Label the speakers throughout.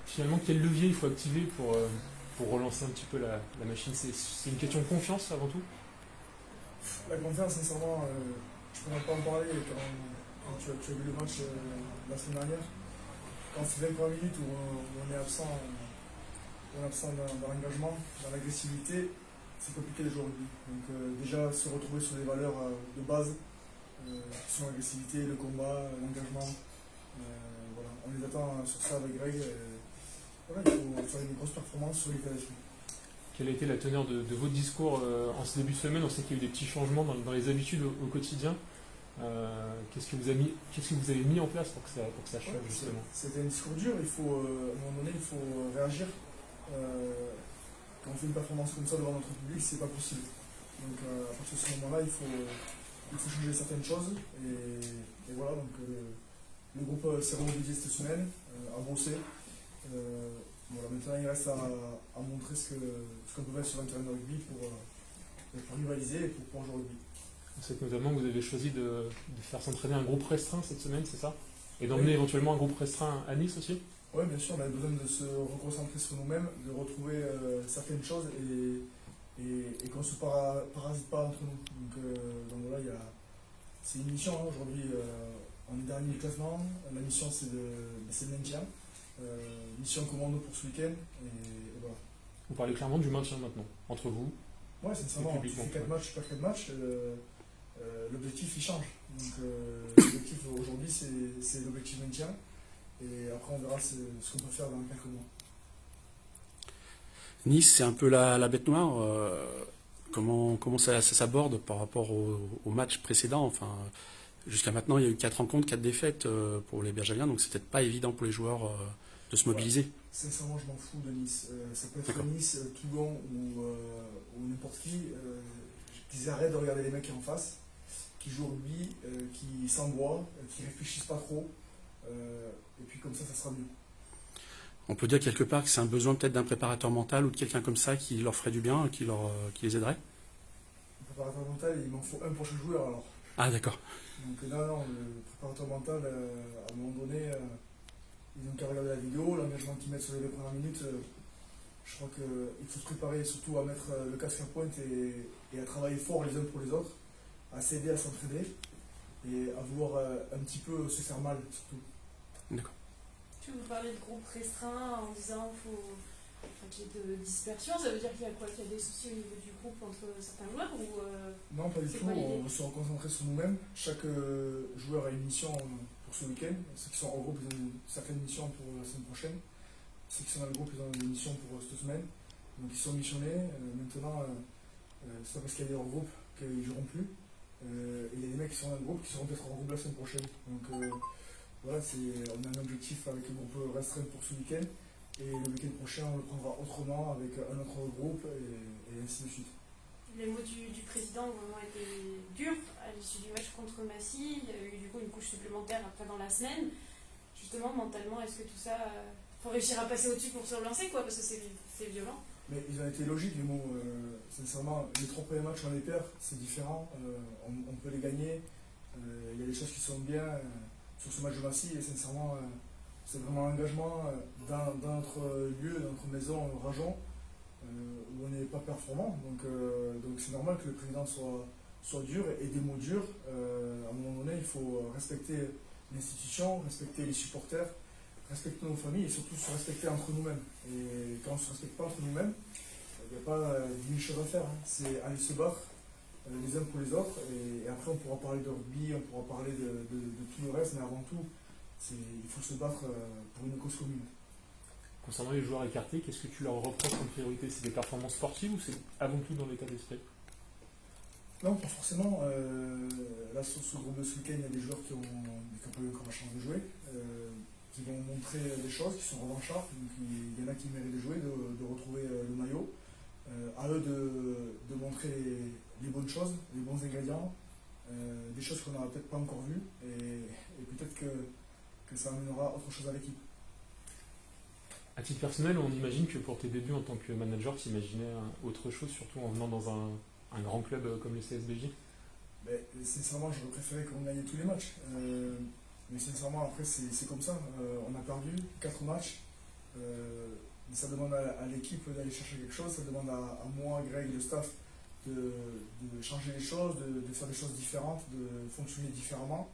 Speaker 1: Finalement, quel levier il faut activer pour relancer un petit peu la machine? C'est une question de confiance avant tout?
Speaker 2: La confiance, sincèrement, je ne pourrais pas en parler quand tu as vu le match la semaine dernière. Quand c'est 23 minutes où on est absent, dans l'engagement, dans l'agressivité, c'est compliqué de jouer au rugby. Donc déjà se retrouver sur des valeurs de base, qui sont l'agressivité, le combat, l'engagement. Voilà. On les attend sur ça avec Greg. Voilà, il faut faire une grosse performance sur l'état d'esprit.
Speaker 1: Quelle a été la teneur de votre discours en ce début de semaine? On sait qu'il y a eu des petits changements dans les habitudes au quotidien. Qu'est-ce que vous avez mis en place pour que ça change
Speaker 2: Ouais,
Speaker 1: justement?
Speaker 2: c'était un discours dur, il faut, à un moment donné, il faut réagir. Quand on fait une performance comme ça devant notre public, c'est pas possible. Donc à partir de ce moment-là, il faut changer certaines choses. Et voilà, donc le groupe s'est remobilisé cette semaine, a bossé. Voilà, maintenant il reste à montrer ce qu'on peut mettre sur un terrain de rugby pour rivaliser et pour pouvoir jouer au rugby.
Speaker 1: On sait que notamment vous avez choisi de faire s'entraîner un groupe restreint cette semaine, c'est ça? Et d'emmener
Speaker 2: Oui,
Speaker 1: éventuellement un groupe restreint à Nice aussi?
Speaker 2: ouais, bien sûr, on a besoin de se reconcentrer sur nous-mêmes, de retrouver certaines choses et qu'on ne se parasite pas entre nous. Donc voilà, c'est une mission hein, aujourd'hui. On est dernier du classement. La mission c'est le maintien. Mission commando pour ce week-end. Et voilà.
Speaker 1: Vous parlez clairement du maintien maintenant, entre vous
Speaker 2: Ouais,
Speaker 1: et
Speaker 2: sincèrement, tu
Speaker 1: publiquement.
Speaker 2: fais 4 matchs, tu perds 4 matchs, l'objectif il change. Donc l'objectif aujourd'hui c'est l'objectif maintien. Et après on verra ce qu'on peut faire dans quelques mois.
Speaker 3: Nice, c'est un peu la bête noire. Comment ça s'aborde par rapport au match précédent? Enfin, jusqu'à maintenant, il y a eu 4 rencontres, 4 défaites pour les Bergaliens, donc c'est peut-être pas évident pour les joueurs de se
Speaker 2: Ouais.
Speaker 3: mobiliser.
Speaker 2: Sincèrement, je m'en fous de Nice. Ça peut être
Speaker 3: D'accord.
Speaker 2: Nice, Toulon ou n'importe qui. Qu'ils arrêtent de regarder les mecs qui sont en face, qui jouent au rugby, qui s'envoient, qui réfléchissent pas trop. Et puis comme ça sera mieux.
Speaker 3: On peut dire quelque part que c'est un besoin peut-être d'un préparateur mental ou de quelqu'un comme ça qui leur ferait du bien, qui les aiderait.
Speaker 2: Le préparateur mental, il m'en faut un pour chaque joueur alors.
Speaker 3: Ah d'accord.
Speaker 2: Donc non, le préparateur mental, à un moment donné, ils ont qu'à regarder la vidéo, l'engagement qu'ils mettent sur les 20 premières minutes. Je crois qu'il faut se préparer surtout à mettre le casque à pointe et à travailler fort les uns pour les autres, à s'aider, à s'entraider et à vouloir un petit peu se faire mal surtout.
Speaker 3: D'accord.
Speaker 4: Tu veux parler de groupe restreint en disant qu'il y ait de dispersion, ça veut dire qu'il y a quoi? Qu'il y a des soucis au niveau du groupe entre certains joueurs ou
Speaker 2: Non, pas du
Speaker 4: c'est
Speaker 2: tout,
Speaker 4: quoi
Speaker 2: on
Speaker 4: l'idée?
Speaker 2: veut se reconcentrer sur nous-mêmes. Chaque joueur a une mission pour ce week-end. Ceux qui sont en groupe, ils ont une certaine mission pour la semaine prochaine. Ceux qui sont dans le groupe, ils ont une mission pour cette semaine. Donc ils sont missionnés. Maintenant, c'est pas parce qu'il y a des hors groupe qu'ils ne joueront plus. Et il y a des mecs qui sont dans le groupe qui seront peut-être en groupe la semaine prochaine. Donc voilà, on a un objectif avec le groupe restreint pour ce week-end. Et le week-end prochain, on le prendra autrement avec un autre groupe et ainsi de suite.
Speaker 4: Les mots du président ont vraiment été durs à l'issue du match contre Massy. Il y a eu du coup une couche supplémentaire après dans la semaine. Justement, mentalement, est-ce que tout ça, faut réussir à passer au-dessus pour se relancer quoi? Parce que c'est violent.
Speaker 2: Mais ils ont été logiques, les mots. Sincèrement, les 3 premiers matchs, on les perd, c'est différent. On peut les gagner. Il y a des choses qui sont bien sur ce match de Massy. Et sincèrement, c'est vraiment l'engagement dans notre lieu, dans notre maison, Rajon, où on n'est pas performant. Donc c'est normal que le président soit dur et des mots durs. À un moment donné, il faut respecter l'institution, respecter les supporters, respecter nos familles et surtout se respecter entre nous-mêmes. Et quand on ne se respecte pas entre nous-mêmes, il n'y a pas 10 000 choses à faire. Hein. C'est aller se battre les uns pour les autres. Et après, on pourra parler de rugby, on pourra parler de tout le reste, mais avant tout, il faut se battre pour une cause commune.
Speaker 1: Concernant les joueurs écartés, qu'est-ce que tu leur reproches en priorité? C'est des performances sportives ou c'est avant tout dans l'état d'esprit?
Speaker 2: Non, pas forcément. Là, sur ce groupe de ce week-end, il y a des joueurs qui n'ont pas eu encore la chance de jouer, qui vont montrer des choses, qui sont revanchards. Donc, il y en a qui méritent de jouer, de retrouver le maillot. À eux de montrer les bonnes choses, les bons ingrédients, des choses qu'on n'aura peut-être pas encore vues. Et peut-être que ça amènera autre chose à l'équipe.
Speaker 1: À titre personnel, on imagine que pour tes débuts en tant que manager, tu imaginais autre chose, surtout en venant dans un grand club comme le CSBJ?
Speaker 2: Mais sincèrement, j'aurais préféré qu'on gagne tous les matchs. Mais sincèrement, après, c'est comme ça. On a perdu 4 matchs. Mais ça demande à l'équipe d'aller chercher quelque chose, ça demande à moi, Greg, le staff, de changer les choses, de faire des choses différentes, de fonctionner différemment.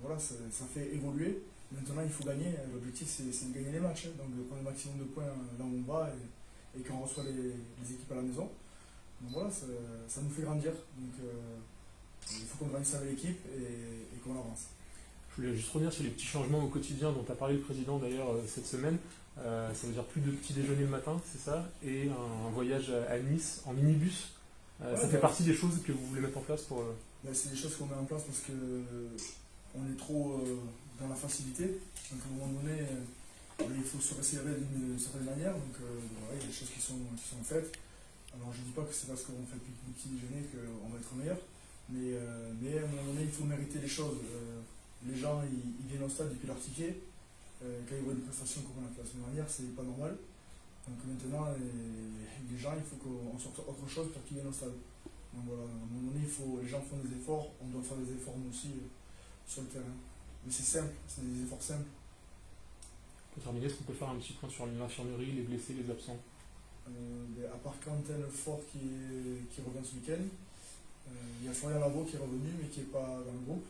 Speaker 2: Voilà, ça fait évoluer. Maintenant, il faut gagner. L'objectif, c'est de gagner les matchs. Donc, de prendre le maximum de points là où on va et quand on reçoit les équipes à la maison. Donc voilà, ça nous fait grandir. Donc il faut qu'on grandisse avec l'équipe et qu'on avance.
Speaker 1: Je voulais juste revenir sur les petits changements au quotidien dont a parlé le président d'ailleurs cette semaine. Ça veut dire plus de petit déjeuner le matin, c'est ça, et un voyage à Nice en minibus. Ça fait partie des choses que vous voulez mettre en place pour...
Speaker 2: C'est des choses qu'on met en place parce que on est trop dans la facilité. Donc à un moment donné, il faut se resserrer d'une certaine manière. Donc voilà, il y a des choses qui sont faites. Alors je ne dis pas que c'est parce qu'on fait plus de petit déjeuner qu'on va être meilleur, mais à un moment donné, il faut mériter les choses. Les gens, ils viennent au stade depuis leur ticket. Quand ils voient une prestation comme on a fait la semaine dernière, c'est pas normal. Donc maintenant, les gens, il faut qu'on sorte autre chose pour qu'ils viennent au stade. Donc voilà, à un moment donné, les gens font des efforts, on doit faire des efforts nous aussi sur le terrain. Mais c'est simple, c'est des efforts simples.
Speaker 1: Pour terminer, est-ce qu'on peut faire un petit point sur l'infirmerie, les blessés, les absents?
Speaker 2: À part Quentin Fort qui revient ce week-end, il y a Florian Labo qui est revenu mais qui n'est pas dans le groupe.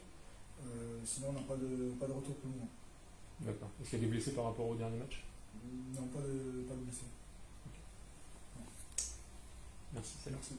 Speaker 2: Sinon, on n'a pas de retour pour le moment.
Speaker 1: D'accord. Est-ce qu'il y a des blessés par rapport au dernier match?
Speaker 2: Non, pas de blessés.
Speaker 1: Merci, salut.
Speaker 2: Merci.